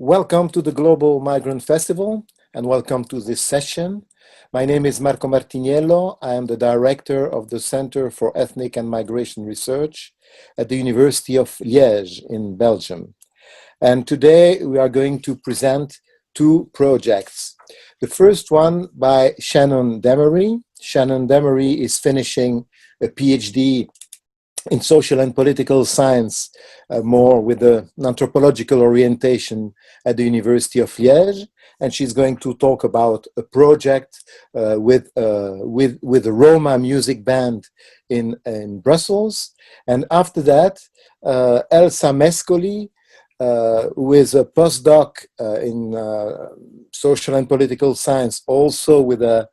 Welcome to the Global Migrant Festival and welcome to this session. My name is Marco Martiniello. I am the director of the Center for Ethnic and Migration Research at the University of Liège in Belgium. And today we are going to present two projects. The first one by Shannon Damery. Shannon Damery is finishing a PhD in social and political science, more with an anthropological orientation at the University of Liege, and she's going to talk about a project with a Roma music band in Brussels. And after that, Elsa Mescoli, who is a postdoc in social and political science, also with a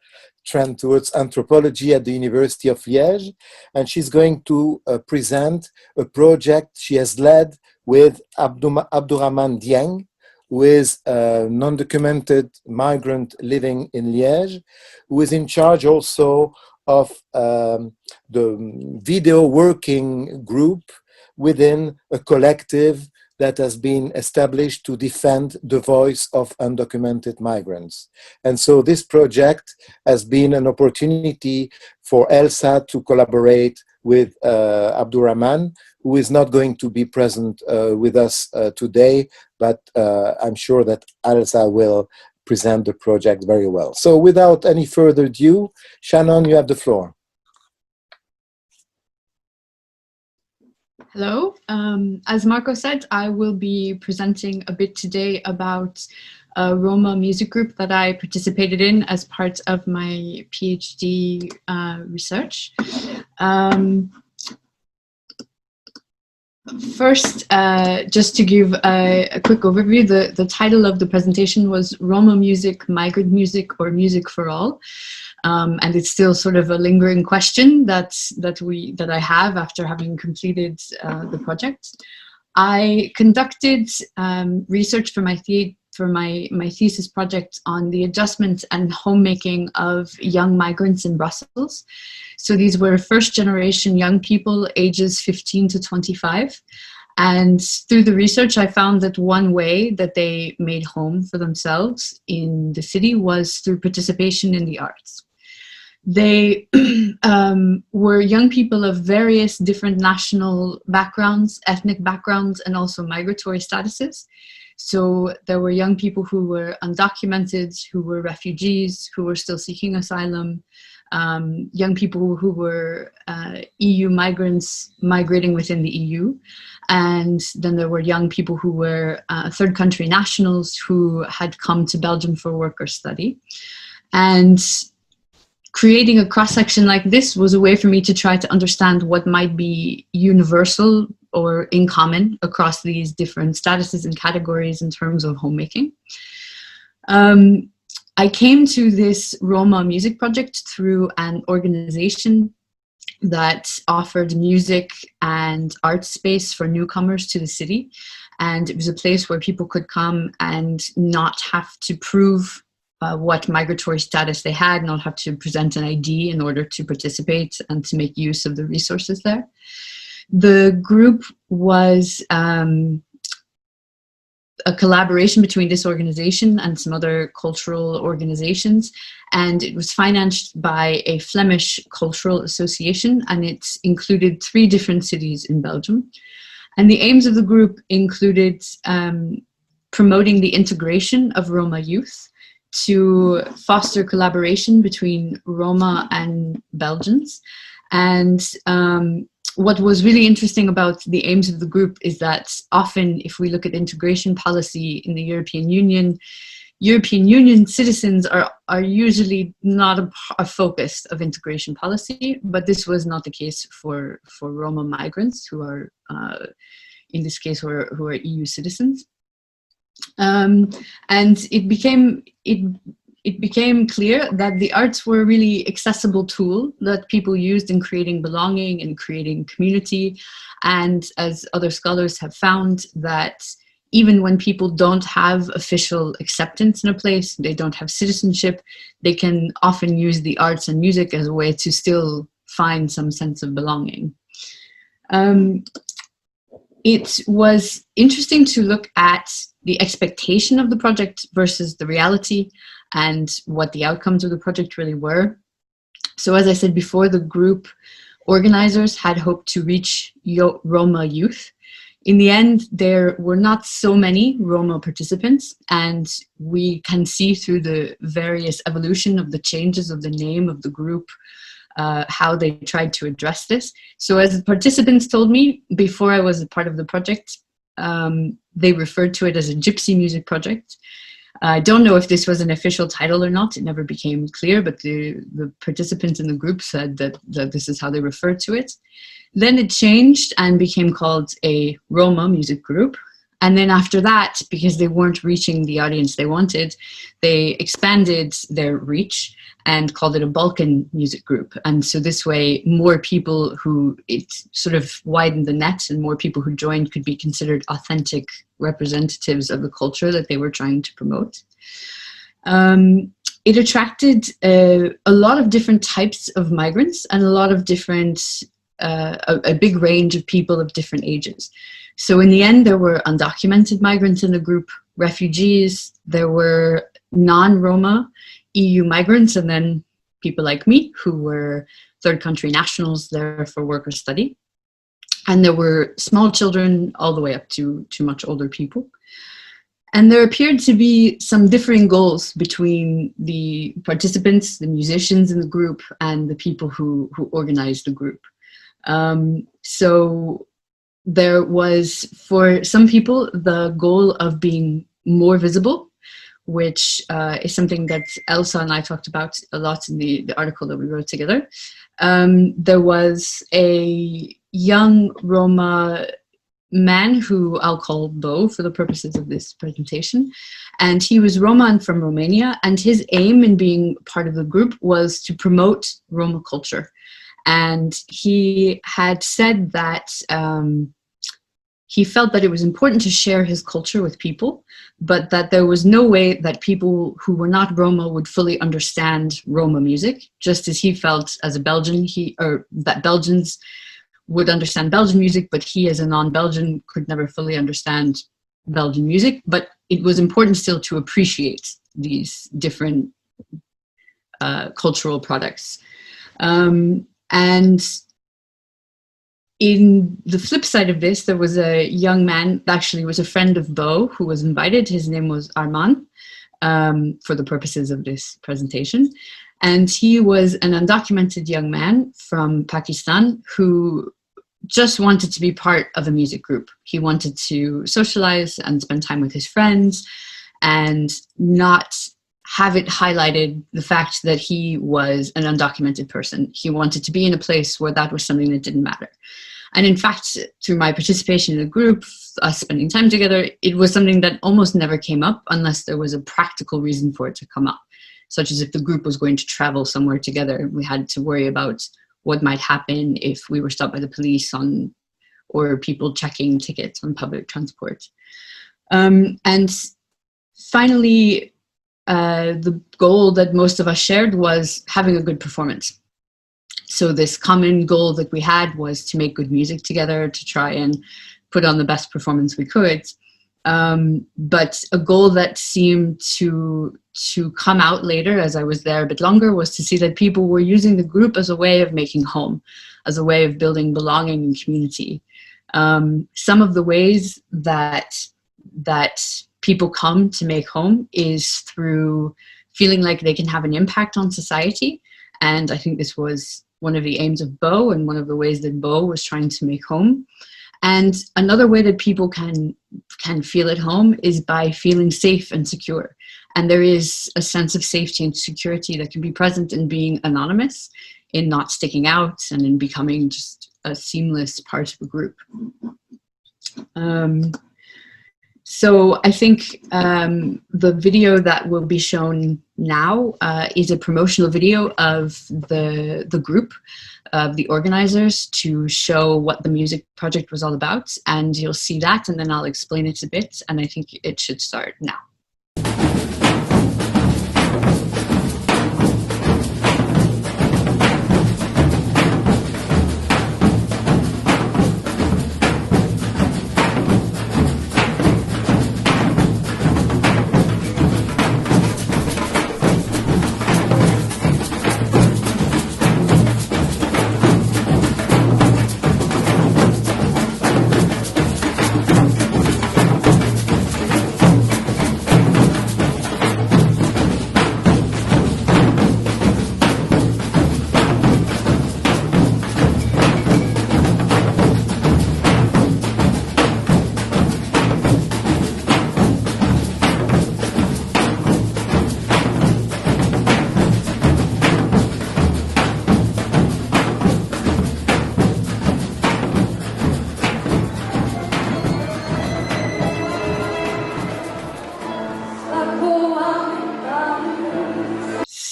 trend towards anthropology at the University of Liege, and she's going to present a project she has led with Abdurrahman Dieng, who is a non-documented migrant living in Liège, who is in charge also of the video working group within a collective that has been established to defend the voice of undocumented migrants. And so this project has been an opportunity for Elsa to collaborate with Abdurrahman, who is not going to be present with us today, but I'm sure that Elsa will present the project very well. So without any further ado, Shannon, you have the floor. Hello. As Marco said, I will be presenting a bit today about a Roma music group that I participated in as part of my PhD research. First, just to give a quick overview, the title of the presentation was Roma Music, Migrant Music, or Music for All. And it's still sort of a lingering question that I have after having completed the project. I conducted research for my thesis project on the adjustment and homemaking of young migrants in Brussels. So these were first generation young people ages 15 to 25. And through the research, I found that one way that they made home for themselves in the city was through participation in the arts. They were young people of various different national backgrounds, ethnic backgrounds, and also migratory statuses. So there were young people who were undocumented, who were refugees, who were still seeking asylum, young people who were EU migrants migrating within the EU. And then there were young people who were third country nationals who had come to Belgium for work or study. And creating a cross-section like this was a way for me to try to understand what might be universal or in common across these different statuses and categories in terms of homemaking. I came to this Roma music project through an organization that offered music and art space for newcomers to the city. And it was a place where people could come and not have to prove what migratory status they had, not have to present an ID in order to participate and to make use of the resources there. The group was a collaboration between this organization and some other cultural organizations, and it was financed by a Flemish cultural association, and it included 3 different cities in Belgium. And the aims of the group included promoting the integration of Roma youth, to foster collaboration between Roma and Belgians. And what was really interesting about the aims of the group is that often if we look at integration policy in the European Union citizens are usually not a focus of integration policy, but this was not the case for Roma migrants who are, in this case, who are EU citizens. And it became clear that the arts were a really accessible tool that people used in creating belonging and creating community. And as other scholars have found, that even when people don't have official acceptance in a place, they don't have citizenship, they can often use the arts and music as a way to still find some sense of belonging. it was interesting to look at the expectation of the project versus the reality and what the outcomes of the project really were. So as I said before, the group organizers had hoped to reach Roma youth. In the end, there were not so many Roma participants, and we can see through the various evolution of the changes of the name of the group how they tried to address this. So as the participants told me before I was a part of the project, they referred to it as a gypsy music project. I don't know if this was an official title or not. It never became clear, but the participants in the group said that this is how they referred to it. Then it changed and became called a Roma music group. And then after that, because they weren't reaching the audience they wanted, they expanded their reach and called it a Balkan music group. And so this way, more people it sort of widened the net, and more people who joined could be considered authentic representatives of the culture that they were trying to promote. It attracted a lot of different types of migrants and a lot of different, a big range of people of different ages. So in the end, there were undocumented migrants in the group, refugees, there were non-Roma EU migrants, and then people like me who were third country nationals there for work or study. And there were small children all the way up to much older people. And there appeared to be some differing goals between the participants, the musicians in the group, and the people who organized the group. So there was, for some people, the goal of being more visible, which is something that Elsa and I talked about a lot in the article that we wrote together. There was a young Roma man who I'll call Bo for the purposes of this presentation. And he was Roma and from Romania. And his aim in being part of the group was to promote Roma culture. And he had said that he felt that it was important to share his culture with people, but that there was no way that people who were not Roma would fully understand Roma music, just as he felt as a Belgian, that Belgians would understand Belgian music, but he as a non-Belgian could never fully understand Belgian music. But it was important still to appreciate these different cultural products. And in the flip side of this, there was a young man, actually was a friend of Bo, who was invited. His name was Arman, for the purposes of this presentation. And he was an undocumented young man from Pakistan who just wanted to be part of a music group. He wanted to socialize and spend time with his friends and not have it highlighted the fact that he was an undocumented person. He wanted to be in a place where that was something that didn't matter. And in fact, through my participation in the group, us spending time together, it was something that almost never came up unless there was a practical reason for it to come up, such as if the group was going to travel somewhere together. We had to worry about what might happen if we were stopped by the police or people checking tickets on public transport. And finally, the goal that most of us shared was having a good performance. So this common goal that we had was to make good music together, to try and put on the best performance we could. But a goal that seemed to come out later as I was there a bit longer was to see that people were using the group as a way of making home, as a way of building belonging and community. Some of the ways that people come to make home is through feeling like they can have an impact on society. And I think this was one of the aims of Bo and one of the ways that Bo was trying to make home. And another way that people can feel at home is by feeling safe and secure. And there is a sense of safety and security that can be present in being anonymous, in not sticking out, and in becoming just a seamless part of a group. So I think the video that will be shown now is a promotional video of the group, of the organizers, to show what the music project was all about. And you'll see that, and then I'll explain it a bit. And I think it should start now.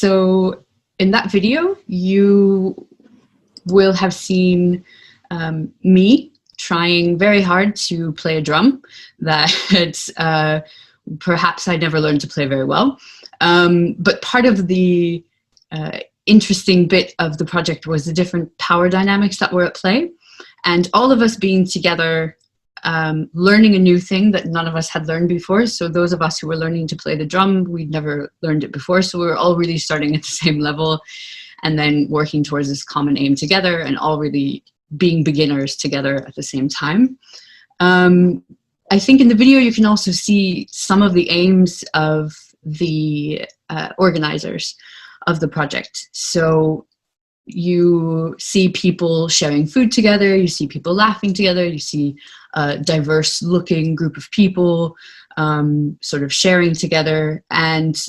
So in that video, you will have seen me trying very hard to play a drum that perhaps I never learned to play very well. But part of the interesting bit of the project was the different power dynamics that were at play, and all of us being together, learning a new thing that none of us had learned before. So those of us who were learning to play the drum, we'd never learned it before. So we were all really starting at the same level and then working towards this common aim together, and all really being beginners together at the same time. I think in the video you can also see some of the aims of the organizers of the project. So you see people sharing food together, you see people laughing together, you see a diverse looking group of people sort of sharing together. And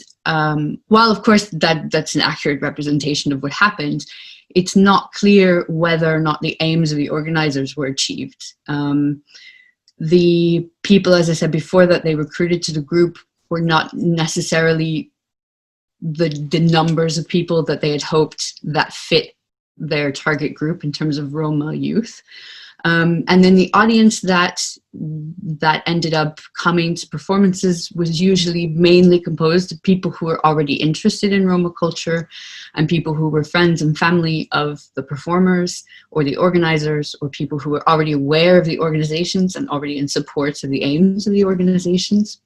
while of course that's an accurate representation of what happened, it's not clear whether or not the aims of the organizers were achieved. The people, as I said before, that they recruited to the group were not necessarily the numbers of people that they had hoped that fit their target group in terms of Roma youth. And then the audience that ended up coming to performances was usually mainly composed of people who were already interested in Roma culture, and people who were friends and family of the performers or the organizers, or people who were already aware of the organizations and already in support of the aims of the organizations.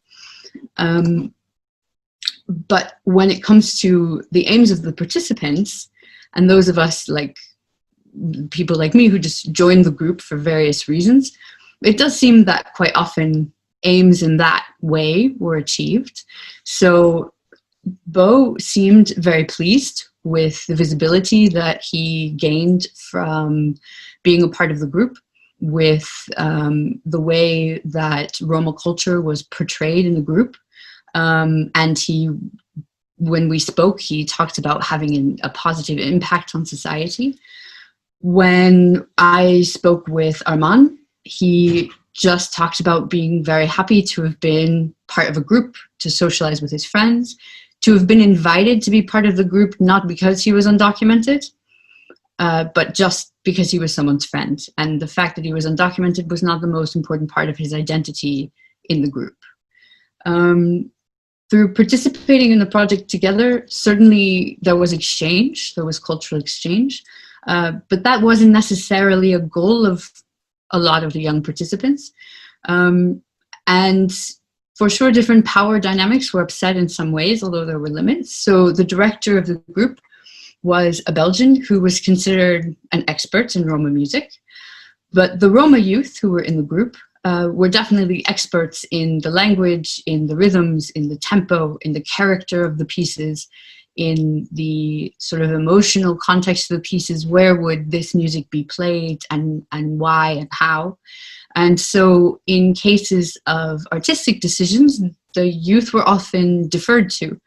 But when it comes to the aims of the participants, and those of us, like people like me who just joined the group for various reasons, it does seem that quite often aims in that way were achieved. So Bo seemed very pleased with the visibility that he gained from being a part of the group, with the way that Roma culture was portrayed in the group. And when we spoke, he talked about having a positive impact on society. When I spoke with Armand, he just talked about being very happy to have been part of a group, to socialize with his friends, to have been invited to be part of the group, not because he was undocumented, but just because he was someone's friend. And the fact that he was undocumented was not the most important part of his identity in the group. Through participating in the project together, certainly there was exchange, there was cultural exchange, but that wasn't necessarily a goal of a lot of the young participants. And for sure, different power dynamics were upset in some ways, although there were limits. So the director of the group was a Belgian who was considered an expert in Roma music, but the Roma youth who were in the group were definitely experts in the language, in the rhythms, in the tempo, in the character of the pieces, in the sort of emotional context of the pieces. Where would this music be played, and why and how? And so in cases of artistic decisions, the youth were often deferred to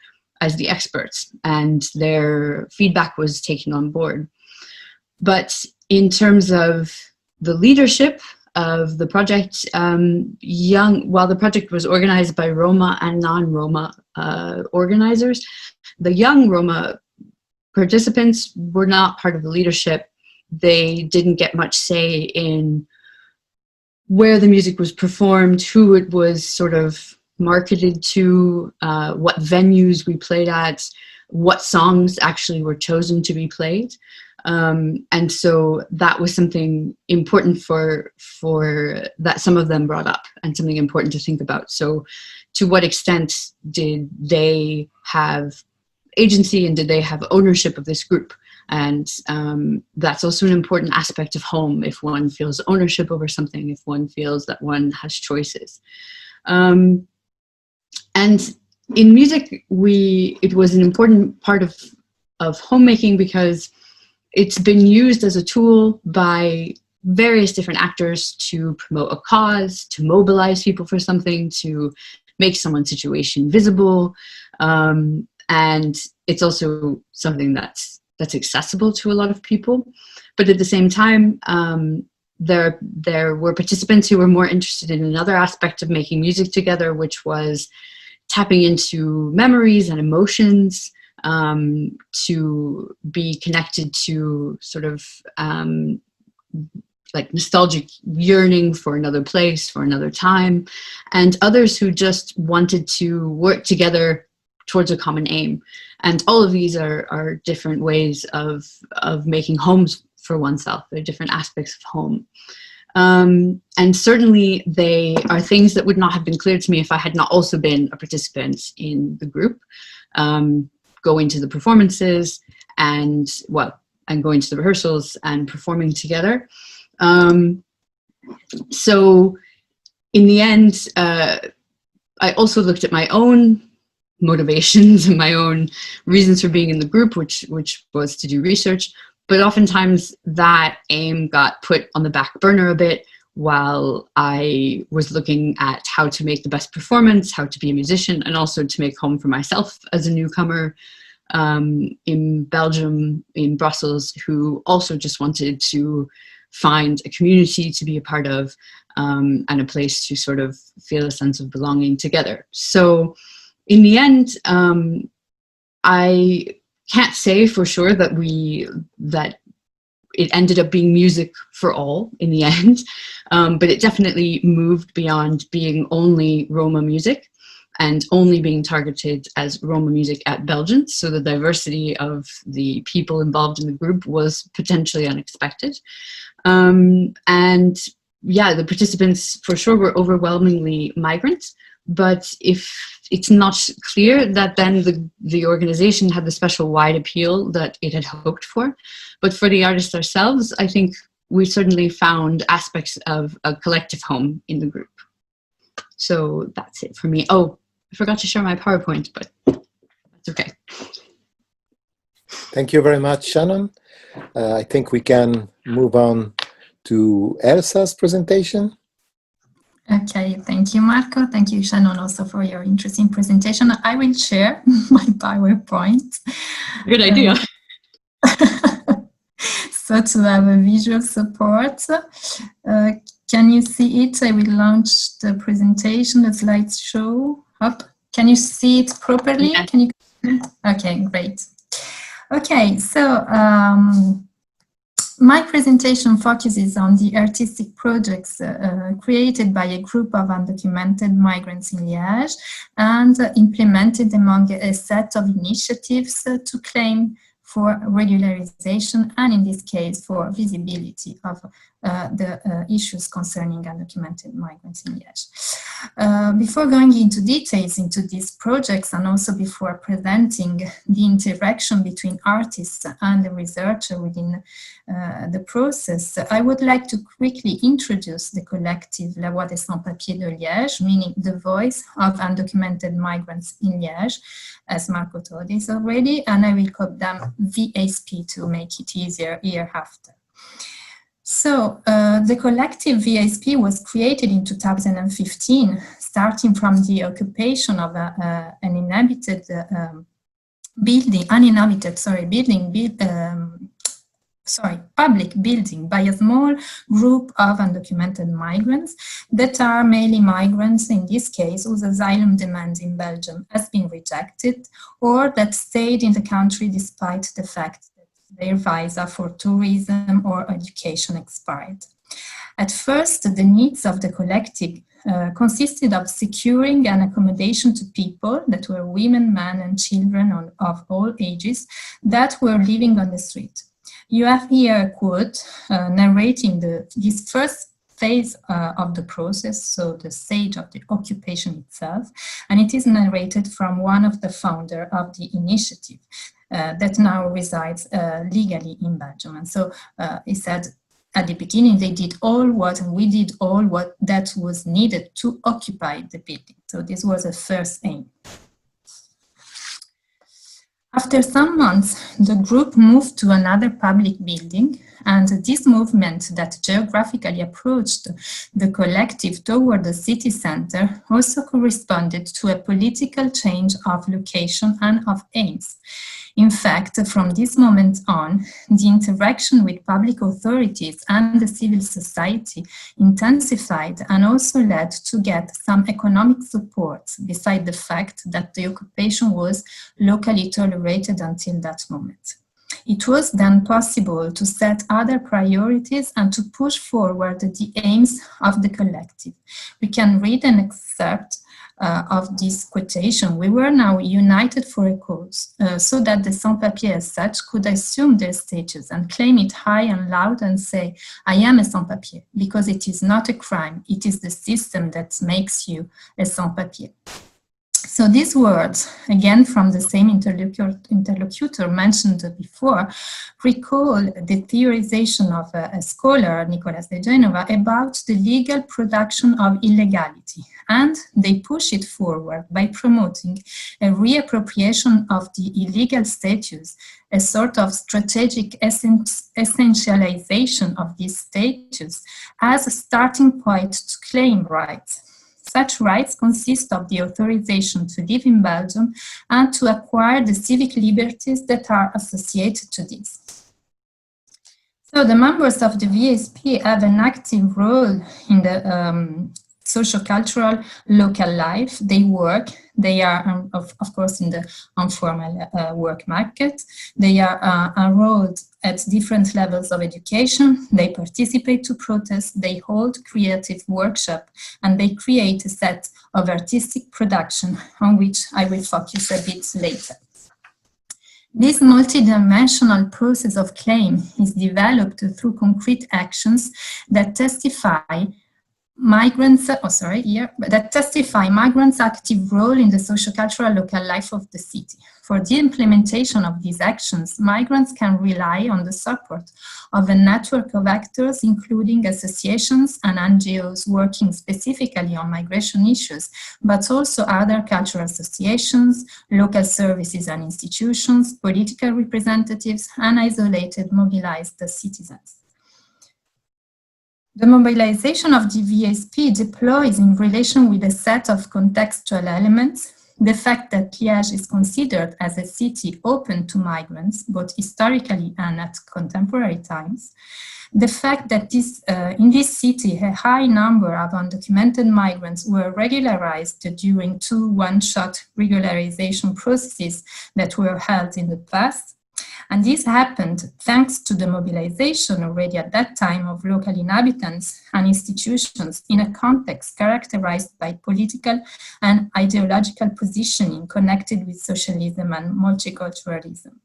as the experts, and their feedback was taken on board. But in terms of the leadership of the project, while the project was organized by Roma and non-Roma organizers, the young Roma participants were not part of the leadership. They didn't get much say in where the music was performed, who it was sort of marketed to, what venues we played at, what songs actually were chosen to be played. And so that was something important for that some of them brought up, and something important to think about. So to what extent did they have agency, and did they have ownership of this group? And that's also an important aspect of home, if one feels ownership over something, if one feels that one has choices. And in music, it was an important part of homemaking, because it's been used as a tool by various different actors to promote a cause, to mobilize people for something, to make someone's situation visible. And it's also something that's accessible to a lot of people. But at the same time, there were participants who were more interested in another aspect of making music together, which was tapping into memories and emotions, to be connected to sort of like nostalgic yearning for another place, for another time, and others who just wanted to work together towards a common aim. And all of these are different ways of making homes for oneself. They're different aspects of home. And certainly they are things that would not have been clear to me if I had not also been a participant in the group, going to the performances and going to the rehearsals and performing together. So in the end, I also looked at my own motivations and my own reasons for being in the group, which was to do research. But oftentimes that aim got put on the back burner a bit while I was looking at how to make the best performance, how to be a musician, and also to make home for myself as a newcomer in Belgium, in Brussels, who also just wanted to find a community to be a part of and a place to sort of feel a sense of belonging together. So in the end, I can't say for sure that it ended up being music for all in the end, but it definitely moved beyond being only Roma music and only being targeted as Roma music at Belgians. So the diversity of the people involved in the group was potentially unexpected. And yeah, the participants for sure were overwhelmingly migrants, but if it's not clear that then the organization had the special wide appeal that it had hoped for. But for the artists ourselves, I think we certainly found aspects of a collective home in the group. So that's it for me. Oh, I forgot to share my PowerPoint, but that's okay. Thank you very much, Shannon. I think we can move on to Elsa's presentation. Okay, thank you, Marco. Thank you, Shannon, also for your interesting presentation. I will share my PowerPoint. Good idea. So to have a visual support. Can you see it? I will launch the presentation, the slideshow. Up. Can you see it properly? Yeah. Can you? Okay, great. Okay, so my presentation focuses on the artistic projects created by a group of undocumented migrants in Liège and implemented among a set of initiatives to claim for regularization and, in this case, for visibility of the issues concerning undocumented migrants in Liège. Before going into details into these projects and also before presenting the interaction between artists and the researcher within the process, I would like to quickly introduce the collective La Voix des Sans-Papiers de Liège, meaning the voice of undocumented migrants in Liège, as Marco told us already, and I will call them VSP to make it easier hereafter. So the collective VSP was created in 2015, starting from the occupation of an uninhabited public building by a small group of undocumented migrants that are mainly migrants, in this case, whose asylum demand in Belgium has been rejected or that stayed in the country despite the fact that their visa for tourism or education expired. At first, the needs of the collective consisted of securing an accommodation to people that were women, men, and children of all ages that were living on the street. You have here a quote narrating this first phase of the process, so the stage of the occupation itself, and it is narrated from one of the founders of the initiative that now resides legally in Belgium. And so he said, at the beginning, they did all and we did all what that was needed to occupy the building. So this was a first aim. After some months, the group moved to another public building And this movement that geographically approached the collective toward the city center also corresponded to a political change of location and of aims. In fact, from this moment on, the interaction with public authorities and the civil society intensified and also led to get some economic support, beside the fact that the occupation was locally tolerated until that moment. It was then possible to set other priorities and to push forward the aims of the collective. We can read an excerpt of this quotation. We were now united for a cause, so that the sans-papiers as such could assume their status and claim it high and loud and say, I am a sans-papier, because it is not a crime, it is the system that makes you a sans-papier. So these words, again from the same interlocutor mentioned before, recall the theorization of a scholar, Nicolas de Genova, about the legal production of illegality. And they push it forward by promoting a reappropriation of the illegal status, a sort of strategic essentialization of this status as a starting point to claim rights. Such rights consist of the authorization to live in Belgium and to acquire the civic liberties that are associated to this. So the members of the VSP have an active role in the socio-cultural local life. They work, they are of course in the informal work market. They are enrolled at different levels of education. They participate to protests, they hold creative workshops, and they create a set of artistic production on which I will focus a bit later. This multidimensional process of claim is developed through concrete actions that testify migrants' active role in the socio-cultural local life of the city. For the implementation of these actions, migrants can rely on the support of a network of actors, including associations and NGOs working specifically on migration issues, but also other cultural associations, local services and institutions, political representatives, and isolated mobilized citizens. The mobilization of the VSP deploys in relation with a set of contextual elements, the fact that Liège is considered as a city open to migrants, both historically and at contemporary times, the fact that in this city a high number of undocumented migrants were regularized during two one-shot regularization processes that were held in the past. And this happened thanks to the mobilization already at that time of local inhabitants and institutions in a context characterized by political and ideological positioning connected with socialism and multiculturalism.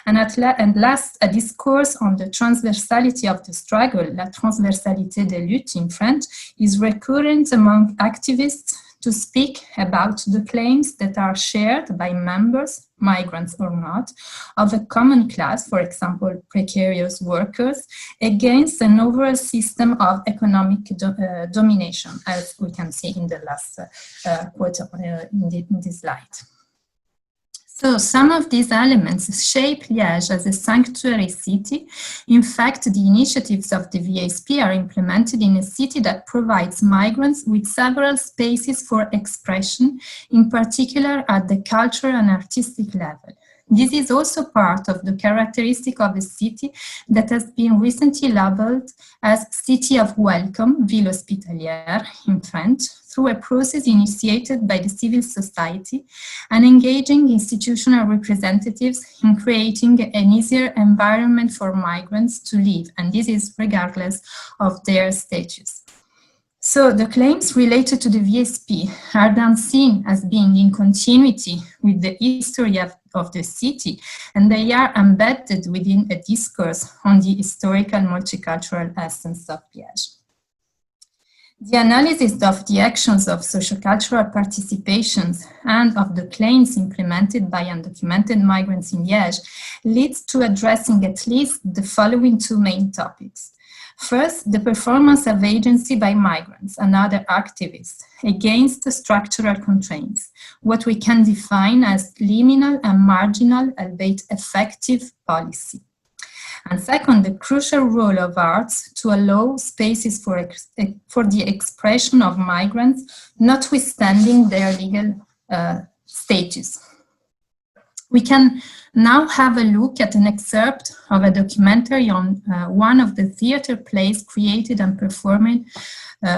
And last, a discourse on the transversality of the struggle, la transversalité des luttes in French, is recurrent among activists to speak about the claims that are shared by members, migrants or not, of a common class, for example, precarious workers, against an overall system of economic domination, as we can see in the last quote in this slide. So some of these elements shape Liège as a sanctuary city. In fact, the initiatives of the VSP are implemented in a city that provides migrants with several spaces for expression, in particular at the cultural and artistic level. This is also part of the characteristic of a city that has been recently labeled as City of Welcome, Ville Hospitalière in French, through a process initiated by the civil society and engaging institutional representatives in creating an easier environment for migrants to live, and this is regardless of their status. So the claims related to the VSP are then seen as being in continuity with the history of the city, and they are embedded within a discourse on the historical multicultural essence of Liège. The analysis of the actions of sociocultural participations and of the claims implemented by undocumented migrants in Liège leads to addressing at least the following two main topics. First, the performance of agency by migrants and other activists against the structural constraints, what we can define as liminal and marginal, albeit effective, policy. And second, the crucial role of arts to allow spaces for the expression of migrants, notwithstanding their legal status. We can now have a look at an excerpt of a documentary on one of the theatre plays created and performed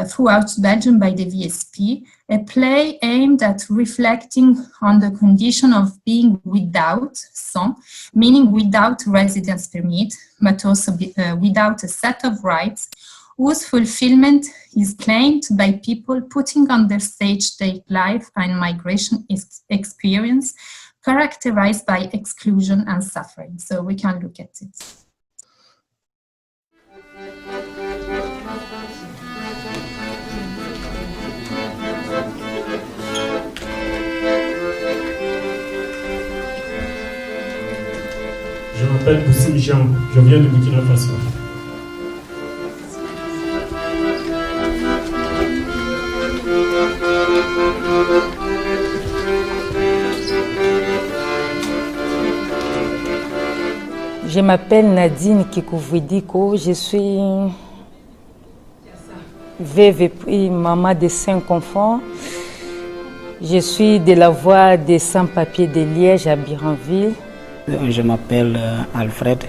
throughout Belgium by the VSP, a play aimed at reflecting on the condition of being without, sans, meaning without residence permit, but also without a set of rights, whose fulfillment is claimed by people putting on their stage their life and migration experience, characterized by exclusion and suffering. So we can look at it. Je m'appelle Boussim Jean, je viens de Burkina Faso. Je m'appelle Nadine Kikouvridiko, je suis veuve et maman de 5 enfants. Je suis de la voie des sans-papiers de Liège à Biranville. Je m'appelle Alfred,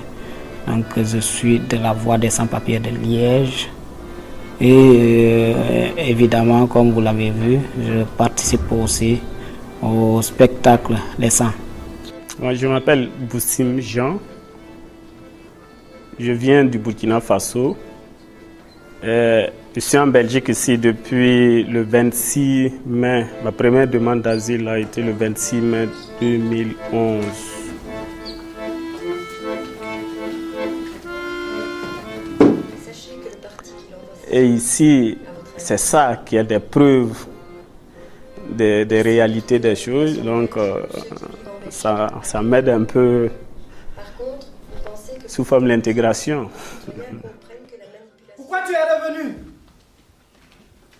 donc je suis de la voie des sans-papiers de Liège. Et évidemment, comme vous l'avez vu, je participe aussi au spectacle Les Sangs. Moi, je m'appelle Boussim Jean. Je viens du Burkina Faso. Je suis en Belgique ici depuis le 26 mai. Ma première demande d'asile a été le 26 mai 2011. Et ici, c'est ça qui est des preuves des réalités des choses. Donc, ça m'aide un peu sous forme d'intégration. Pourquoi tu es revenu?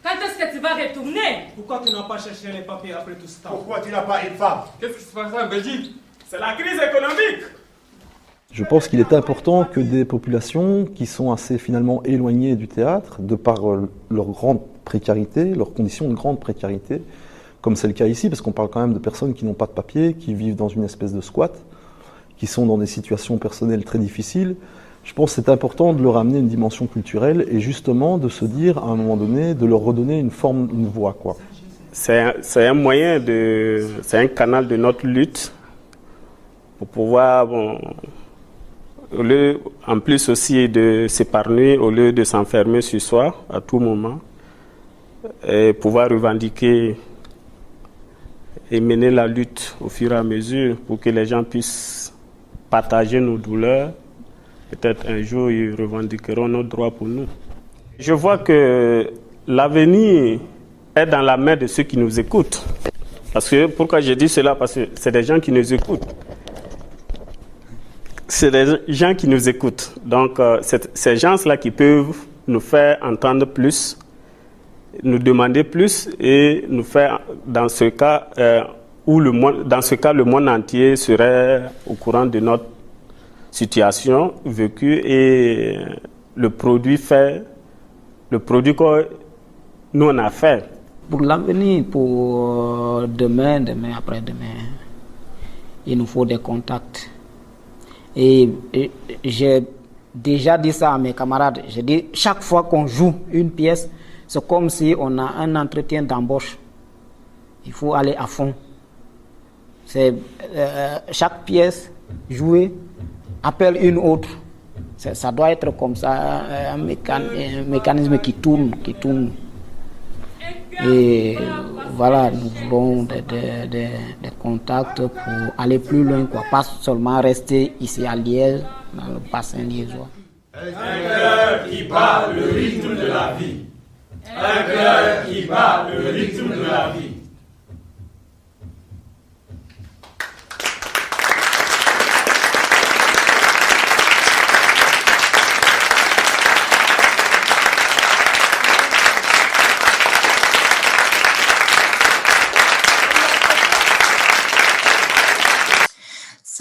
Quand est-ce que tu vas retourner? Pourquoi tu n'as pas cherché les papiers après tout ce temps? Pourquoi tu n'as pas une femme? Qu'est-ce qui se passe en Belgique? C'est la crise économique. Je pense qu'il est important que des populations qui sont assez finalement éloignées du théâtre, de par leur grande précarité, leurs conditions de grande précarité, comme c'est le cas ici, parce qu'on parle quand même de personnes qui n'ont pas de papier, qui vivent dans une espèce de squat, qui sont dans des situations personnelles très difficiles. Je pense que c'est important de leur amener une dimension culturelle et justement de se dire à un moment donné, de leur redonner une forme, une voix, quoi. C'est un moyen c'est un canal de notre lutte pour pouvoir, au lieu, en plus aussi de s'épargner, au lieu de s'enfermer sur soi à tout moment, et pouvoir revendiquer et mener la lutte au fur et à mesure pour que les gens puissent partager nos douleurs. Peut-être un jour, ils revendiqueront nos droits pour nous. Je vois que l'avenir est dans la main de ceux qui nous écoutent. Parce que, pourquoi je dis cela? Parce que c'est des gens qui nous écoutent. C'est des gens qui nous écoutent. Donc, c'est ces gens-là qui peuvent nous faire entendre plus, nous demander plus et nous faire, dans ce cas, le monde entier serait au courant de notre situation vécue et le produit que nous on a fait. Pour l'avenir, pour demain, après-demain, il nous faut des contacts. Et j'ai déjà dit ça à mes camarades. J'ai dit, chaque fois qu'on joue une pièce, c'est comme si on a un entretien d'embauche. Il faut aller à fond. C'est chaque pièce jouée appelle une autre. Ça doit être comme ça, un mécanisme qui tourne. Et voilà, nous voulons des contacts pour aller plus loin, quoi. Pas seulement rester ici à Liège, dans le bassin liégeois. Un cœur qui bat le rythme de la vie. Un cœur qui bat le rythme de la vie.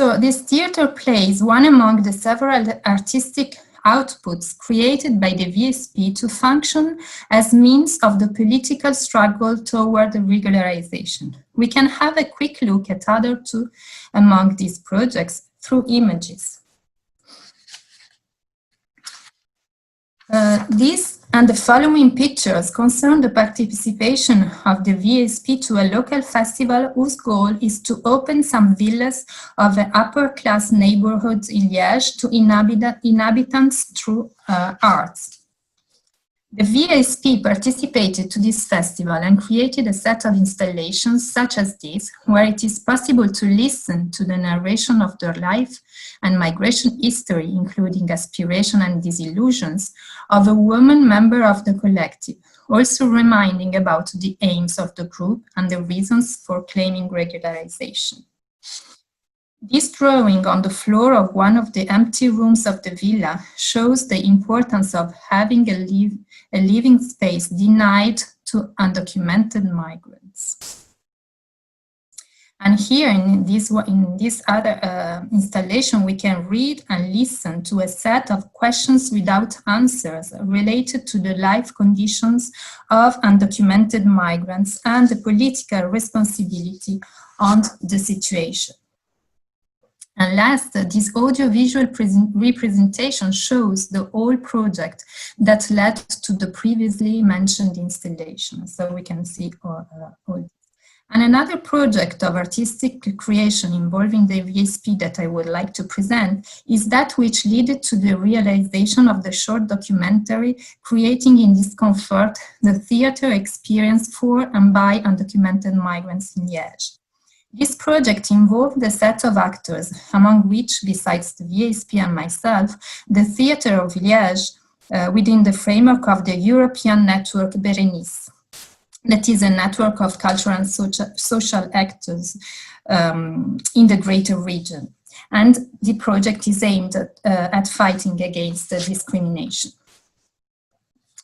So this theater play is one among the several artistic outputs created by the VSP to function as means of the political struggle toward regularization. We can have a quick look at other two among these projects through images. These and the following pictures concern the participation of the VSP to a local festival whose goal is to open some villas of an upper-class neighborhood in Liège to inhabitants through arts. The VSP participated to this festival and created a set of installations such as this, where it is possible to listen to the narration of their life and migration history, including aspiration and disillusions, of a woman member of the collective, also reminding about the aims of the group and the reasons for claiming regularization. This drawing on the floor of one of the empty rooms of the villa shows the importance of having a living space denied to undocumented migrants. And here in this other installation, we can read and listen to a set of questions without answers related to the life conditions of undocumented migrants and the political responsibility on the situation. And last, this audiovisual representation shows the whole project that led to the previously mentioned installation. So we can see all this. And another project of artistic creation involving the VSP that I would like to present is that which led to the realization of the short documentary Creating in Discomfort, the theater experience for and by undocumented migrants in Liège. This project involved a set of actors, among which, besides the VSP and myself, the Theatre of Liège within the framework of the European network Berenice. That is a network of cultural and social actors in the greater region. And the project is aimed at fighting against discrimination.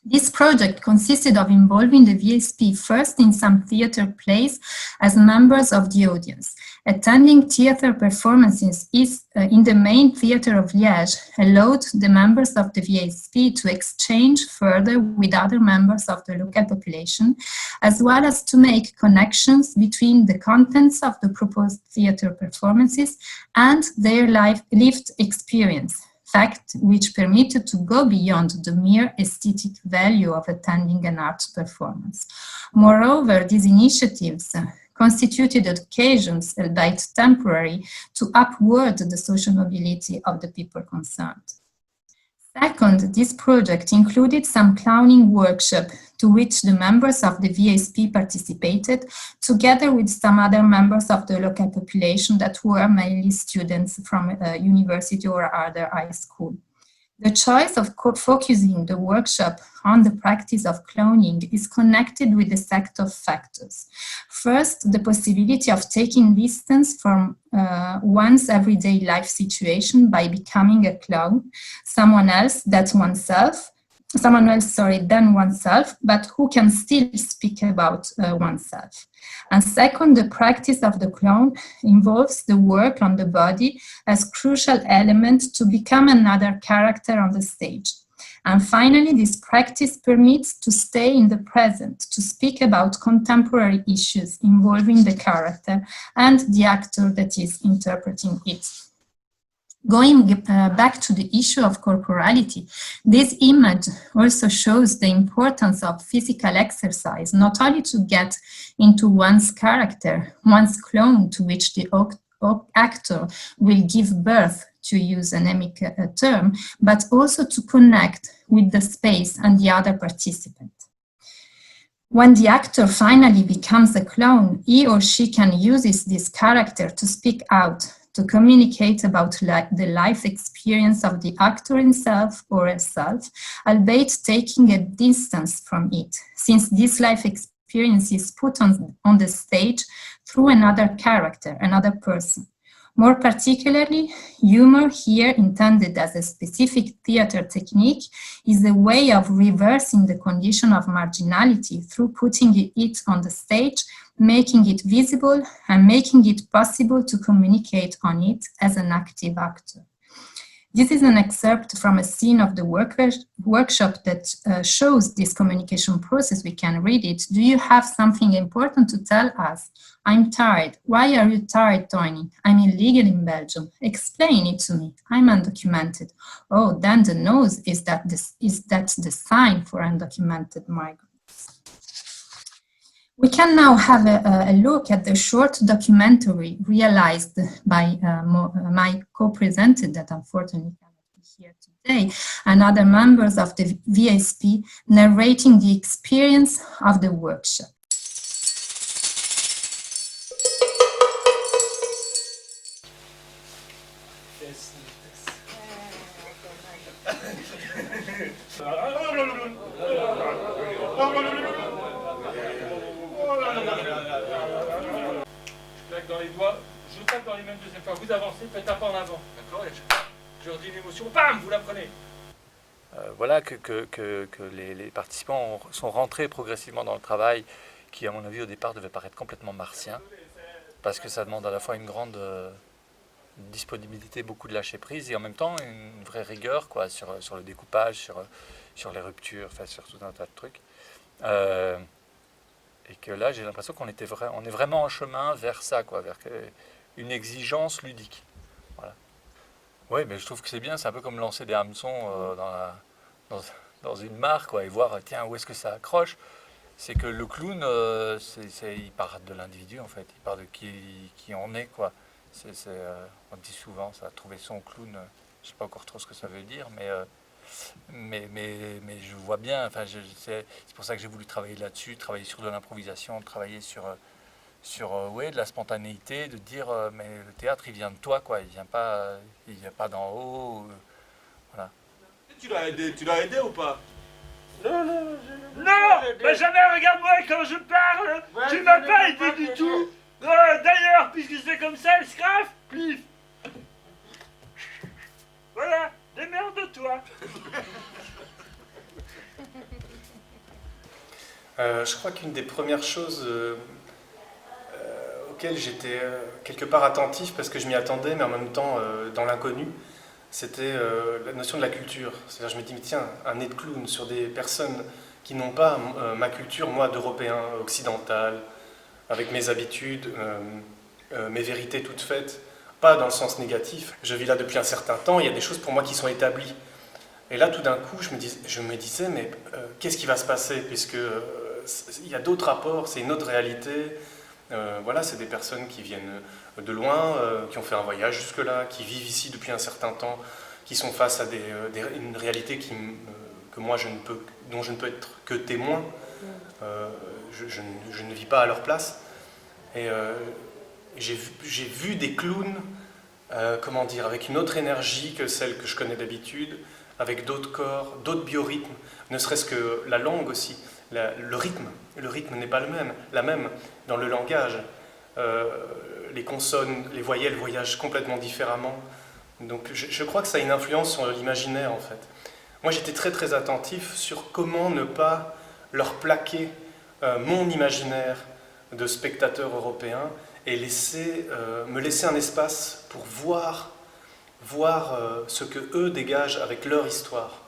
This project consisted of involving the VSP first in some theatre plays as members of the audience. Attending theatre performances in the main theatre of Liège allowed the members of the VSP to exchange further with other members of the local population, as well as to make connections between the contents of the proposed theatre performances and their lived experience. Fact which permitted to go beyond the mere aesthetic value of attending an art performance. Moreover, these initiatives constituted occasions, albeit temporary, to upward the social mobility of the people concerned. Second, this project included some clowning workshop to which the members of the VSP participated, together with some other members of the local population that were mainly students from a university or other high school. The choice of focusing the workshop on the practice of cloning is connected with a set of factors. First, the possibility of taking distance from one's everyday life situation by becoming a clone, someone else than oneself, but who can still speak about oneself. And second, the practice of the clone involves the work on the body as crucial element to become another character on the stage. And finally, this practice permits to stay in the present, to speak about contemporary issues involving the character and the actor that is interpreting it. Going back to the issue of corporality, this image also shows the importance of physical exercise, not only to get into one's character, one's clone to which the actor will give birth, to use an emic term, but also to connect with the space and the other participant. When the actor finally becomes a clone, he or she can use this character to speak out, to communicate about the life experience of the actor himself or herself, albeit taking a distance from it, since this life experience is put on the stage through another character, another person. More particularly, humor here intended as a specific theater technique is a way of reversing the condition of marginality through putting it on the stage, making it visible, and making it possible to communicate on it as an active actor. This is an excerpt from a scene of the workshop that shows this communication process. We can read it. Do you have something important to tell us? I'm tired. Why are you tired, Tony? I'm illegal in Belgium. Explain it to me. I'm undocumented. Oh, then the nose is that the sign for undocumented migrants. We can now have a look at the short documentary realized by my co-presenter that unfortunately cannot be here today, and other members of the VSP narrating the experience of the workshop. Dans les doigts, je tape dans les mains deuxième fois. Vous avancez, faites un pas en avant. D'accord? Je redis une émotion, bam, vous la prenez. Voilà que les participants sont rentrés progressivement dans le travail qui, à mon avis, au départ, devait paraître complètement martien, parce que ça demande à la fois une grande disponibilité, beaucoup de lâcher prise, et en même temps une vraie rigueur quoi, sur le découpage, sur les ruptures, enfin, sur tout un tas de trucs. Et que là, j'ai l'impression qu'on est vraiment en chemin vers ça, quoi, vers une exigence ludique. Voilà. Oui, mais je trouve que c'est bien, c'est un peu comme lancer des hameçons dans une mare, quoi, et voir, tiens, où est-ce que ça accroche. C'est que le clown, il part de l'individu, en fait, il part de qui on est, quoi. On dit souvent, ça, trouver son clown, je ne sais pas encore trop ce que ça veut dire, mais je vois bien, enfin, c'est pour ça que j'ai voulu travailler là-dessus, travailler sur de l'improvisation, travailler sur de la spontanéité, de dire mais le théâtre il vient de toi quoi, il vient pas d'en haut, voilà. Tu l'as aidé ou pas? Non, mais jamais, regarde-moi quand je parle, ouais, tu m'as pas aidé du tout. D'ailleurs, puisque c'est comme ça, le scraf, plif. Voilà. Démerde-toi. Je crois qu'une des premières choses auxquelles j'étais quelque part attentif, parce que je m'y attendais, mais en même temps dans l'inconnu, c'était la notion de la culture. C'est-à-dire, je me dis, mais tiens, un nez de clown sur des personnes qui n'ont pas ma culture, moi, d'Européen, occidental, avec mes habitudes, mes vérités toutes faites, pas dans le sens négatif. Je vis là depuis un certain temps, il y a des choses pour moi qui sont établies. Et là, tout d'un coup, je me disais, mais qu'est-ce qui va se passer? Puisque il y a d'autres rapports, c'est une autre réalité. Voilà, c'est des personnes qui viennent de loin, qui ont fait un voyage jusque-là, qui vivent ici depuis un certain temps, qui sont face à une réalité dont je ne peux être que témoin. Je ne vis pas à leur place. Et j'ai vu des clowns, comment dire, avec une autre énergie que celle que je connais d'habitude, avec d'autres corps, d'autres biorhythmes, ne serait-ce que la langue aussi, le rythme n'est pas la même dans le langage. Les consonnes, les voyelles voyagent complètement différemment. Donc je crois que ça a une influence sur l'imaginaire en fait. Moi j'étais très très attentif sur comment ne pas leur plaquer mon imaginaire de spectateur européen et me laisser un espace pour voir ce que eux dégagent avec leur histoire.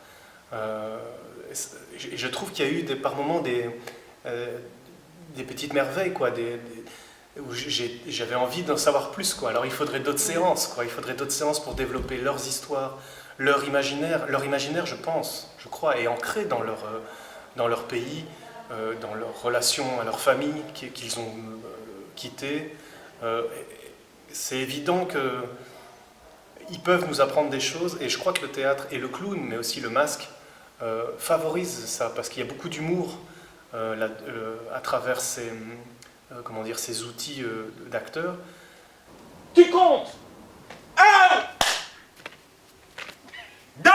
Je trouve qu'il y a eu par moments des petites merveilles, quoi, où j'avais envie d'en savoir plus, quoi. Alors il faudrait d'autres séances, quoi. Il faudrait d'autres séances pour développer leurs histoires, leur imaginaire, je crois, est ancré dans leur pays, dans leur relation à leur famille qu'ils ont quitté. C'est évident qu'ils peuvent nous apprendre des choses, et je crois que le théâtre et le clown, mais aussi le masque, favorisent ça, parce qu'il y a beaucoup d'humour à travers ces outils d'acteurs. Tu comptes 1, 2,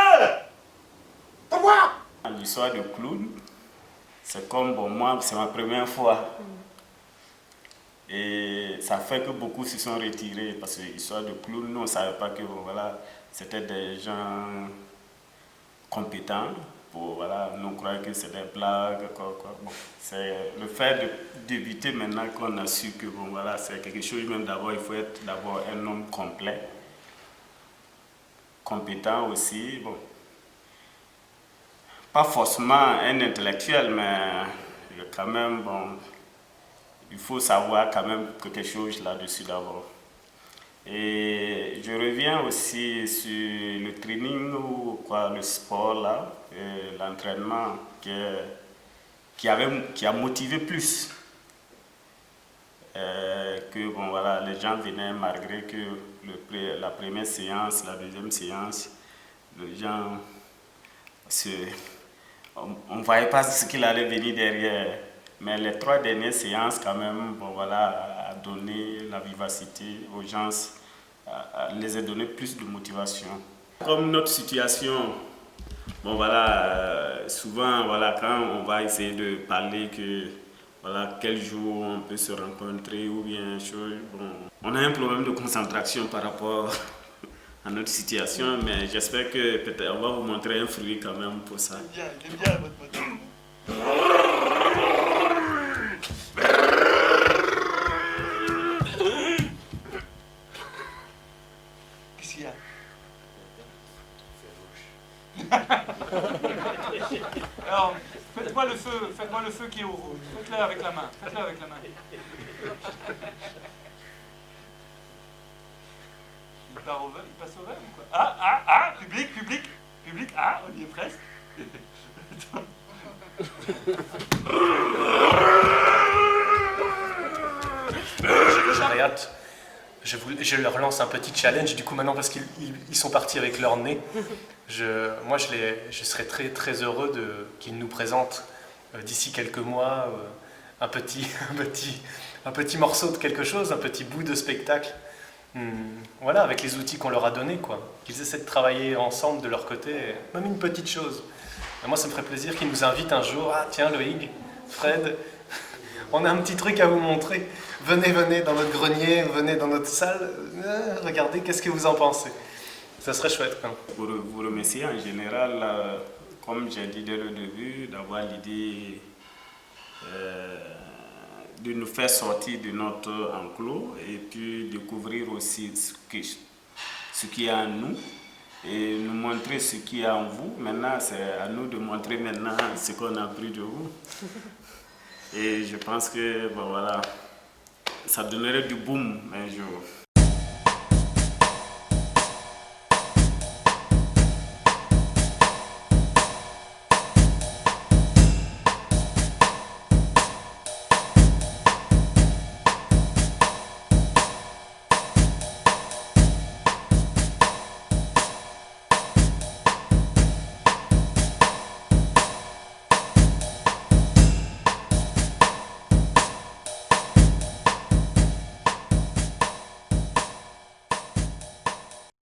3. L'histoire du clown, c'est comme, bon, moi, c'est ma première fois. Et ça fait que beaucoup se sont retirés parce que l'histoire de clown, nous on ne savait pas que bon, voilà, c'était des gens compétents. Pour, voilà, nous on croyait que c'était des blagues, quoi. Bon, c'est le fait d'éviter maintenant qu'on a su que bon, voilà, c'est quelque chose, même d'abord, il faut être d'abord un homme complet, compétent aussi, bon. Pas forcément un intellectuel, mais quand même, bon, il faut savoir quand même quelque chose là-dessus d'abord. Et je reviens aussi sur le training ou quoi, le sport là, l'entraînement qui a motivé plus que bon voilà, les gens venaient malgré que la première séance, la deuxième séance, les gens on ne voyait pas ce qu'il allait venir derrière. Mais les 3 dernières séances, quand même, bon, voilà, a donné la vivacité aux gens, les a donné plus de motivation. Comme notre situation, bon, voilà, souvent, voilà, quand on va essayer de parler que, voilà, quel jour on peut se rencontrer ou bien chose, bon, on a un problème de concentration par rapport à notre situation, mais j'espère que peut-être on va vous montrer un fruit quand même pour ça. Bien, votre moto. Qu'est-ce qu'il y a? Alors, faites-moi le feu qui est au rouge. Faites-le avec la main. Il passe au vert ou quoi? Ah, public, ah, on y est presque. J'ai hâte. Je leur lance un petit challenge du coup maintenant parce qu'ils sont partis avec leur nez. Moi je serais très très heureux qu'ils nous présentent d'ici quelques mois un petit morceau de quelque chose, un petit bout de spectacle. Voilà, avec les outils qu'on leur a donnés, quoi. Qu'ils essaient de travailler ensemble de leur côté, même une petite chose. Et moi, ça me ferait plaisir qu'ils nous invitent un jour. Ah, tiens, Loïc, Fred, on a un petit truc à vous montrer. Venez dans notre grenier, venez dans notre salle. Regardez, qu'est-ce que vous en pensez? Ça serait chouette, quand même. Pour vous remercier, en général, comme j'ai dit dès le début, d'avoir l'idée de nous faire sortir de notre enclos et puis découvrir aussi ce qui est en nous et nous montrer ce qui est en vous. Maintenant, c'est à nous de montrer maintenant ce qu'on a appris de vous. Et je pense que bon, voilà, ça donnerait du boom un jour.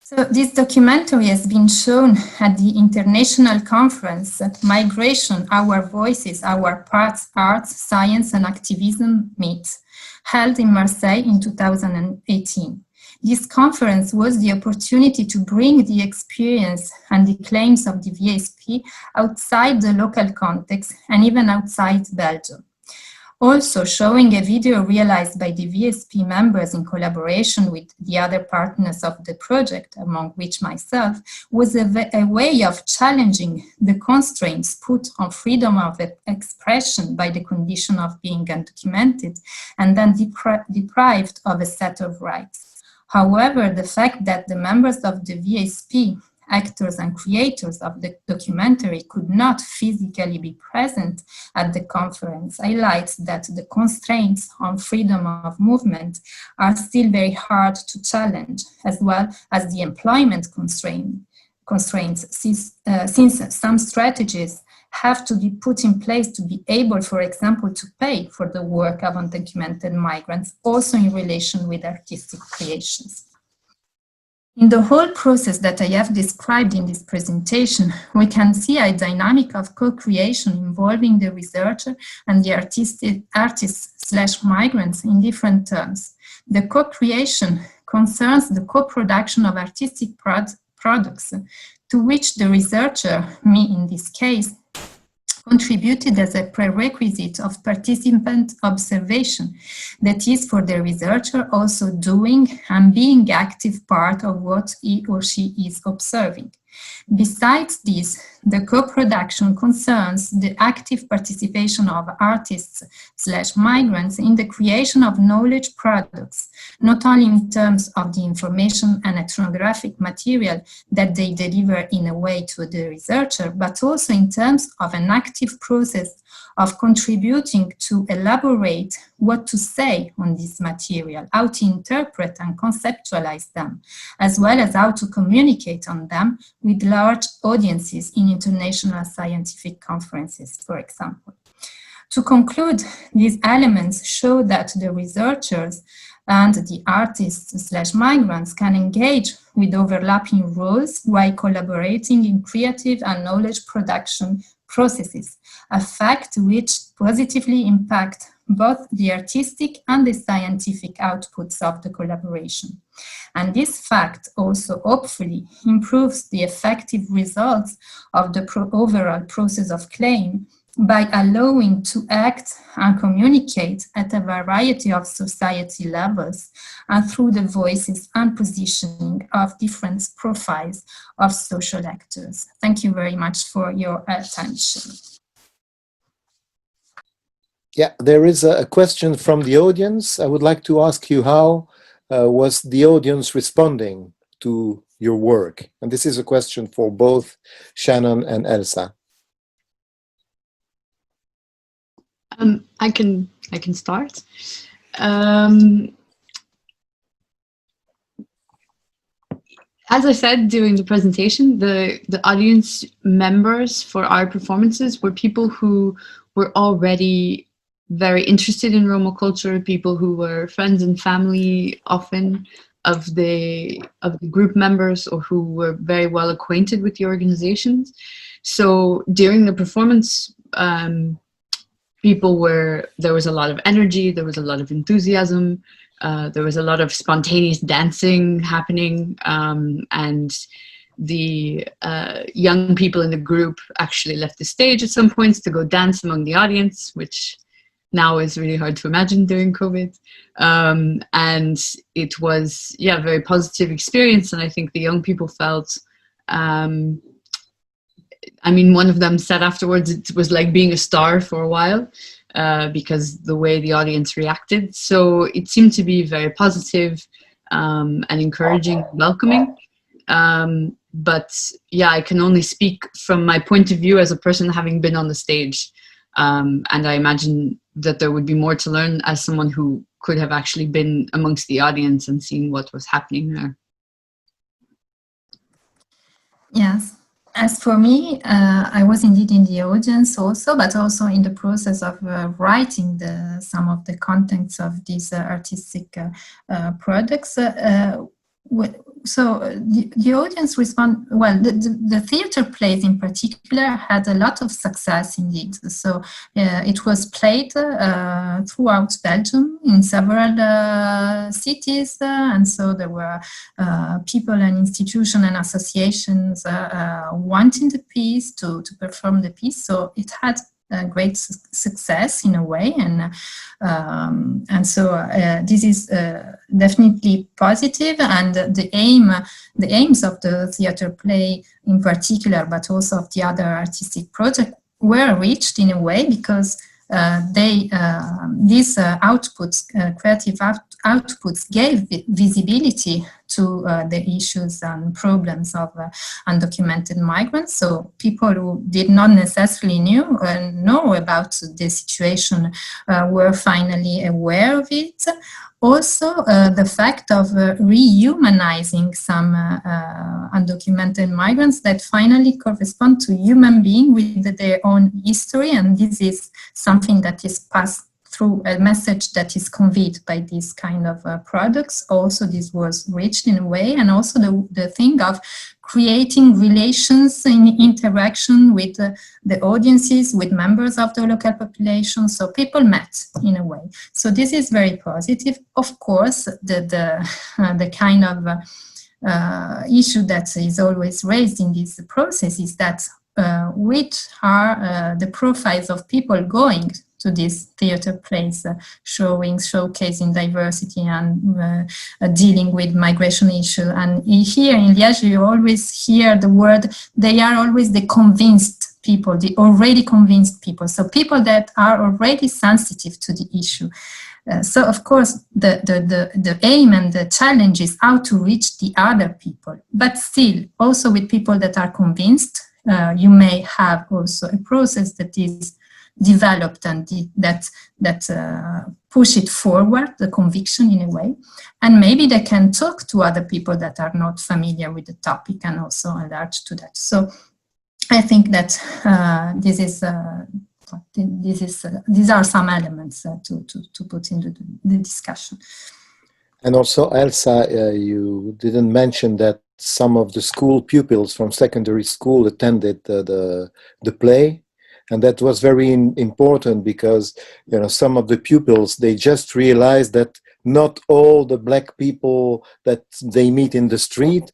So this documentary has been shown at the international conference Migration, Our Voices, Our Parts, Arts, Science and Activism Meet, held in Marseille in 2018. This conference was the opportunity to bring the experience and the claims of the VSP outside the local context and even outside Belgium. Also showing a video realized by the VSP members in collaboration with the other partners of the project, among which myself, was a way of challenging the constraints put on freedom of expression by the condition of being undocumented and then deprived of a set of rights. However, the fact that the members of the VSP, actors and creators of the documentary, could not physically be present at the conference highlights that the constraints on freedom of movement are still very hard to challenge, as well as the employment constraints, since some strategies have to be put in place to be able, for example, to pay for the work of undocumented migrants, also in relation with artistic creations. In the whole process that I have described in this presentation, we can see a dynamic of co-creation involving the researcher and the artists/migrants in different terms. The co-creation concerns the co-production of artistic products to which the researcher, me in this case, contributed as a prerequisite of participant observation, that is, for the researcher also doing and being active part of what he or she is observing. Besides this, the co-production concerns the active participation of artists/migrants in the creation of knowledge products, not only in terms of the information and ethnographic material that they deliver in a way to the researcher, but also in terms of an active process of contributing to elaborate what to say on this material, how to interpret and conceptualize them, as well as how to communicate on them with large audiences in international scientific conferences, for example. To conclude, these elements show that the researchers and the artists/migrants can engage with overlapping roles while collaborating in creative and knowledge production processes, a fact which positively impacts both the artistic and the scientific outputs of the collaboration. And this fact also hopefully improves the effective results of the overall process of claim by allowing to act and communicate at a variety of society levels and through the voices and positioning of different profiles of social actors. Thank you very much for your attention. Yeah, there is a question from the audience. I would like to ask you, how was the audience responding to your work? And this is a question for both Shannon and Elsa. I can start. As I said during the presentation, the audience members for our performances were people who were already very interested in Roma culture, people who were friends and family often of the group members, or who were very well acquainted with the organizations. So during the performance, there was a lot of energy, there was a lot of enthusiasm, there was a lot of spontaneous dancing happening, and the young people in the group actually left the stage at some points to go dance among the audience, which now is really hard to imagine during COVID. And it was, yeah, a very positive experience, and I think the young people felt, I mean, one of them said afterwards it was like being a star for a while, because the way the audience reacted. So it seemed to be very positive and encouraging, welcoming. But yeah, I can only speak from my point of view as a person having been on the stage. And I imagine that there would be more to learn as someone who could have actually been amongst the audience and seen what was happening there. Yes. As for me, I was indeed in the audience also, but also in the process of writing some of the contents of these artistic products. So the audience respond well. The theater plays in particular had a lot of success indeed. So it was played throughout Belgium in several cities, and so there were people and institutions and associations wanting the piece to perform the piece. So it had great success in a way, and so this is definitely positive, and the aims of the theater play in particular, but also of the other artistic projects, were reached in a way because these outputs, creative outputs, gave visibility to the issues and problems of undocumented migrants. So people who did not necessarily know about the situation were finally aware of it. Also, the fact of rehumanizing some undocumented migrants that finally correspond to human beings with their own history, and this is something that is passed through a message that is conveyed by these kind of products. Also, this was reached in a way, and also the thing of creating relations in interaction with the audiences, with members of the local population. So people met in a way. So this is very positive. Of course, the kind of issue that is always raised in this process is that which are the profiles of people going to this theater plays, showcasing diversity and dealing with migration issue. And here in Liège, you always hear the word, they are always the convinced people, the already convinced people. So people that are already sensitive to the issue. So of course, the aim and the challenge is how to reach the other people, but still also with people that are convinced. You may have also a process that is developed and that push it forward, the conviction in a way, and maybe they can talk to other people that are not familiar with the topic and also enlarge to that. So I think that these are some elements to put into the discussion. And also, Elsa, you didn't mention that some of the school pupils from secondary school attended the play, and that was very important because, you know, some of the pupils, they just realized that not all the Black people that they meet in the street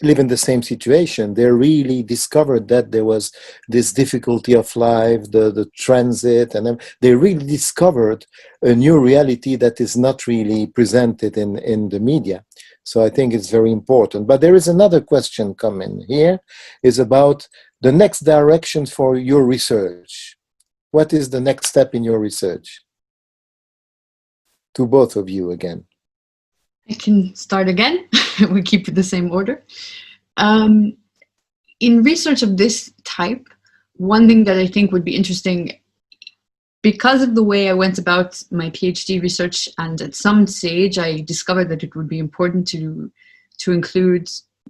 live in the same situation. They really discovered that there was this difficulty of life, the transit, and they really discovered a new reality that is not really presented in the media. So I think it's very important. But there is another question coming here, is about the next direction for your research. What is the next step in your research? To both of you again. I can start again. We keep it the same order. In research of this type, one thing that I think would be interesting, because of the way I went about my PhD research, and at some stage I discovered that it would be important to include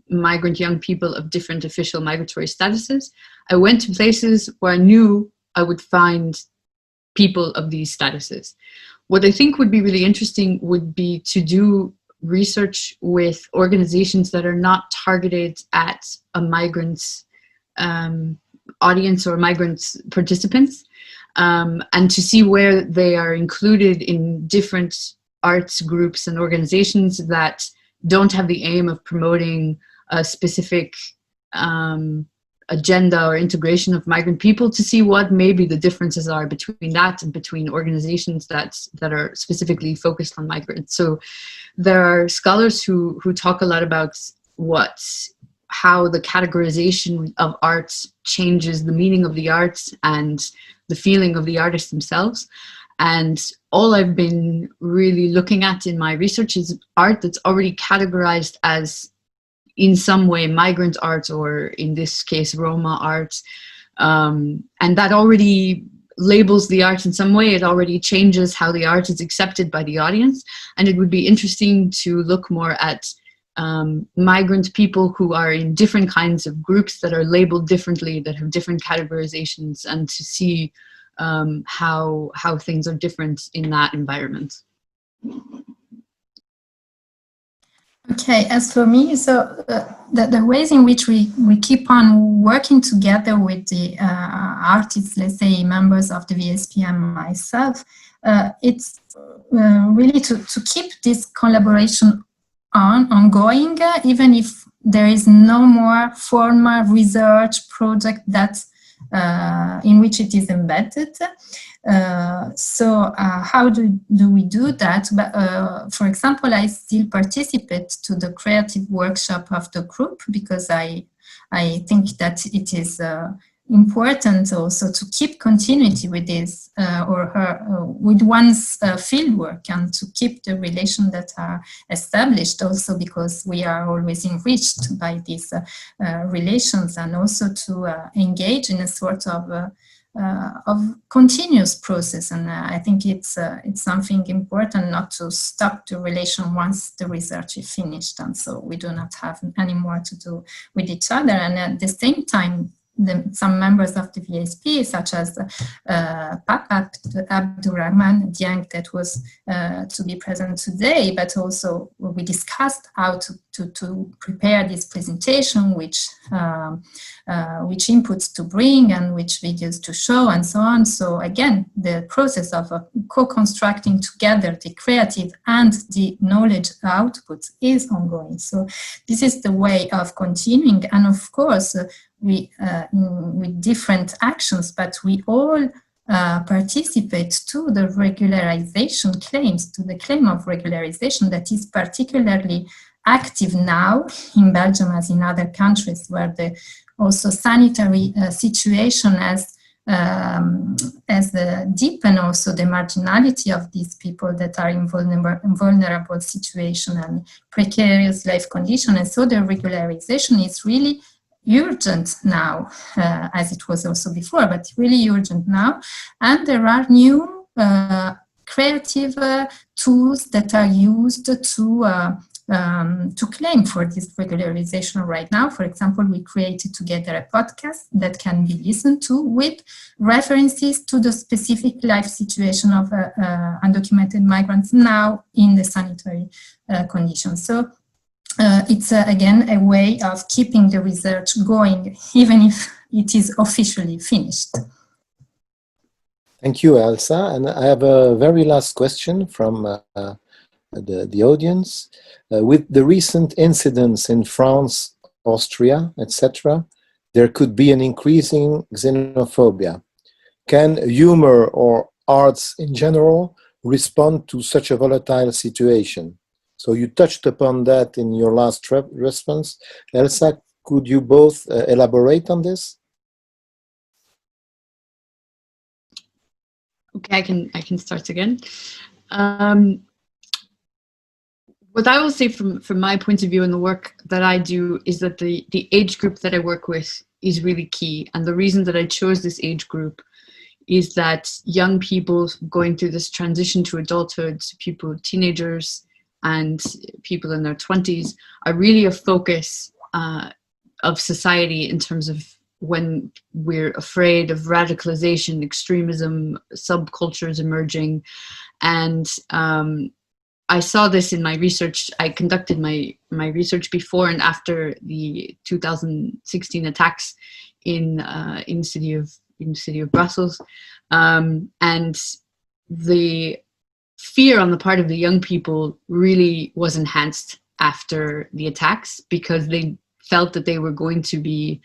migrant young people of different official migratory statuses, I went to places where I knew I would find people of these statuses. What I think would be really interesting would be to do research with organizations that are not targeted at a migrant audience or migrant participants, and to see where they are included in different arts groups and organizations that don't have the aim of promoting a specific agenda or integration of migrant people, to see what maybe the differences are between that and between organizations that are specifically focused on migrants. So there are scholars who talk a lot about how the categorization of arts changes the meaning of the arts and the feeling of the artists themselves. And all I've been really looking at in my research is art that's already categorized as in some way migrant art, or in this case Roma art, and that already labels the art in some way. It already changes how the art is accepted by the audience, and it would be interesting to look more at migrant people who are in different kinds of groups that are labeled differently, that have different categorizations, and to see how things are different in that environment. Okay, as for me, so the ways in which we keep on working together with the artists, let's say members of the VSP and myself, it's really to keep this collaboration ongoing, even if there is no more formal research project that in which it is embedded. So how do we do that? But, for example, I still participate to the creative workshop of the group, because I think that it is important also to keep continuity with this with one's fieldwork, and to keep the relations that are established, also because we are always enriched by these relations, and also to engage in a sort of continuous process. And I think it's something important not to stop the relation once the research is finished, and so we do not have any more to do with each other. And at the same time, some members of the VSP, such as Abdurrahman Diang, that was to be present today, but also we discussed how to prepare this presentation, which inputs to bring and which videos to show and so on. So again, the process of co-constructing together the creative and the knowledge outputs is ongoing. So this is the way of continuing, and of course with different actions, but we all participate to the regularization claims, to the claim of regularization that is particularly active now in Belgium as in other countries, where the also sanitary situation has deepened also the marginality of these people that are in vulnerable situation and precarious life condition. And so the regularization is really urgent now, as it was also before, but really urgent now. And there are new creative tools that are used to claim for this regularization right now. For example, we created together a podcast that can be listened to with references to the specific life situation of undocumented migrants now in the sanitary conditions. So it's again a way of keeping the research going, even if it is officially finished. Thank you, Elsa. And I have a very last question from the audience. With the recent incidents in France, Austria, etc., there could be an increasing xenophobia. Can humor or arts in general respond to such a volatile situation? So you touched upon that in your last response. Elsa, could you both elaborate on this? Okay, I can start again. What I will say from my point of view in the work that I do is that the age group that I work with is really key. And the reason that I chose this age group is that young people going through this transition to adulthood, people, teenagers, and people in their 20s are really a focus of society in terms of when we're afraid of radicalization, extremism, subcultures emerging. And I saw this in my research. I conducted my research before and after the 2016 attacks in city of Brussels, and the fear on the part of the young people really was enhanced after the attacks, because they felt that they were going to be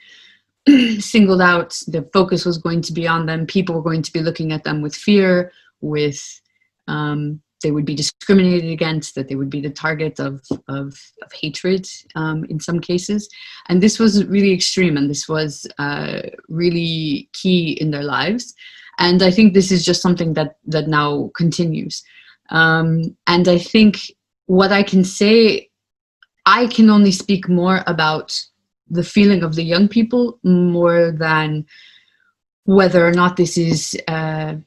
singled out. The focus was going to be on them. People were going to be looking at them with fear, with they would be discriminated against, that they would be the target of hatred in some cases. And this was really extreme, and this was really key in their lives. And I think this is just something that now continues. And I think what I can say, I can only speak more about the feeling of the young people more than whether or not this is a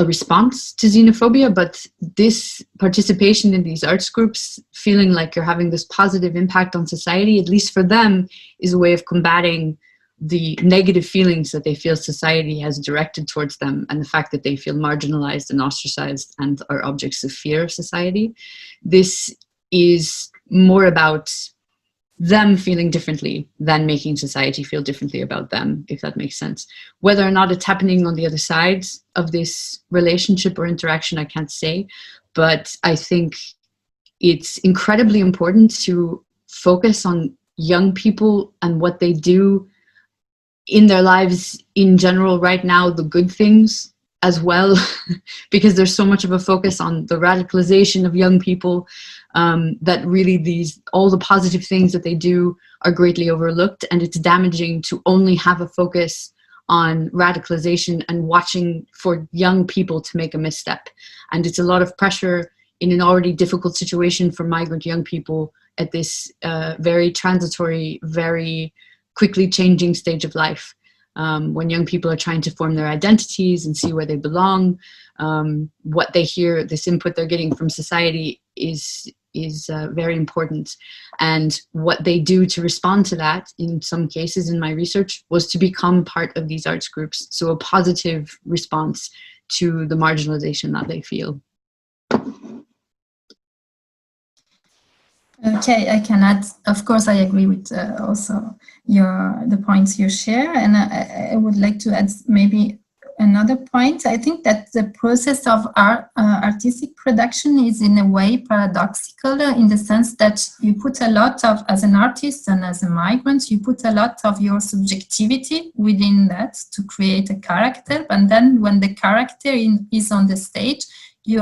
response to xenophobia, but this participation in these arts groups, feeling like you're having this positive impact on society, at least for them, is a way of combating the negative feelings that they feel society has directed towards them, and the fact that they feel marginalized and ostracized and are objects of fear of society. This is more about them feeling differently than making society feel differently about them, if that makes sense. Whether or not it's happening on the other side of this relationship or interaction, I can't say, but I think it's incredibly important to focus on young people and what they do in their lives in general right now, the good things as well, because there's so much of a focus on the radicalization of young people, that really all the positive things that they do are greatly overlooked, and it's damaging to only have a focus on radicalization and watching for young people to make a misstep. And it's a lot of pressure in an already difficult situation for migrant young people at this very transitory, very quickly changing stage of life. When young people are trying to form their identities and see where they belong, what they hear, this input they're getting from society is is very important. And what they do to respond to that, in some cases in my research, was to become part of these arts groups. So a positive response to the marginalization that they feel. Okay, I can add, of course, I agree with also the points you share, and I would like to add maybe another point. I think that the process of artistic production is in a way paradoxical, in the sense that you put a lot of, as an artist and as a migrant, you put a lot of your subjectivity within that to create a character, and then when the character is on the stage, you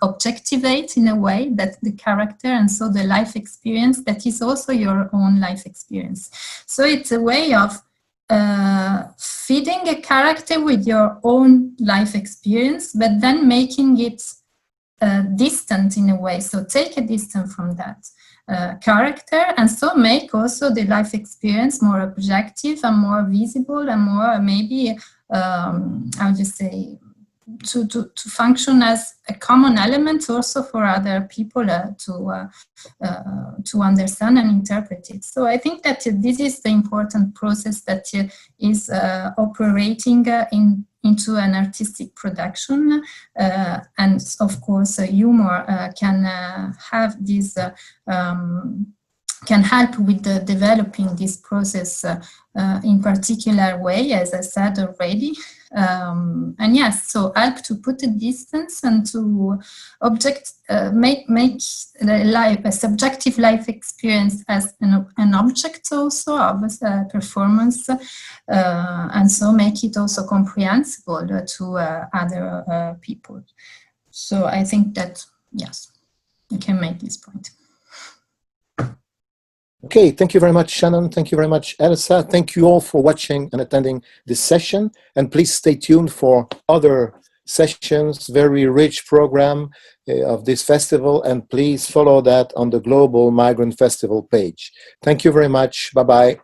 objectivate in a way that the character, and so the life experience that is also your own life experience. So it's a way of feeding a character with your own life experience, but then making it distant in a way. So take a distance from that character, and so make also the life experience more objective and more visible and more maybe, how do you say, to function as a common element also for other people to understand and interpret it. So I think that this is the important process that is operating into an artistic production, and of course humor can have this can help with the developing this process in particular way, as I said already. And yes, so help to put a distance and to make a subjective life experience as an object also of a performance, and so make it also comprehensible to other people. So I think that, yes, you can make this point. Okay, thank you very much, Shannon. Thank you very much, Elsa. Thank you all for watching and attending this session. And please stay tuned for other sessions, very rich program of this festival. And please follow that on the Global Migrant Festival page. Thank you very much. Bye-bye.